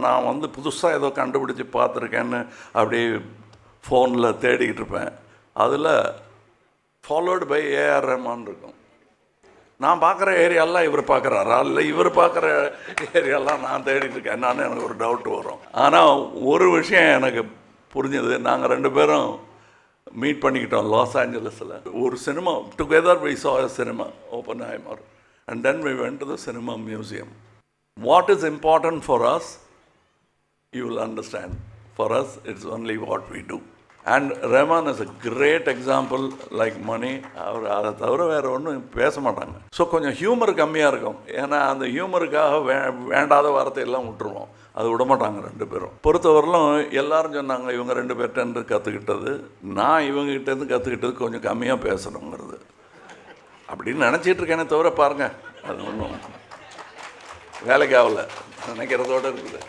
நான் வந்து புதுசாக ஏதோ கண்டுபிடிச்சி பார்த்துருக்கேன்னு அப்படியே ஃபோனில் தேடிக்கிட்டு இருப்பேன். அதில் ஃபாலோடு பை ஏஆர் ரஹ்மான் இருக்கும். நான் பார்க்குற ஏரியாலாம் இவர் பார்க்குறாரா, இல்லை இவர் பார்க்குற ஏரியாலாம் நான் தேடிட்டு இருக்கேன் என்னான்னு எனக்கு ஒரு டவுட் வரும். ஆனால் ஒரு விஷயம் எனக்கு புரிஞ்சது, நாங்கள் 2 பேரும் மீட் பண்ணிக்கிட்டோம் லாஸ் ஏஞ்சலஸில். ஒரு cinema together we saw a cinema, Oppenheimer, and then we went to the cinema museum. What is important for us, you will understand. For us, it's only what we do. And Rahman is a great example, like Mani. அவர் அதை தவிர வேறு ஒன்றும் பேச மாட்டாங்க. So கொஞ்சம் humour கம்மியாக இருக்கும். ஏன்னா அந்த ஹியூமருக்காக வேண்டாத வார்த்தையெல்லாம் விட்டுருவோம். அது விட மாட்டாங்க 2 பேரும். பொறுத்தவரையிலும் எல்லாரும் சொன்னாங்க இவங்க 2 பேர்கிட்டேருந்து கற்றுக்கிட்டது, நான் இவங்ககிட்டேருந்து கற்றுக்கிட்டது கொஞ்சம் கம்மியாக பேசணுங்கிறது அப்படின்னு நினச்சிட்டு இருக்கேனே தவிர பாருங்கள் அது ஒன்றும் வேலைக்கு ஆகலை நினைக்கிறதோடு இருக்குது.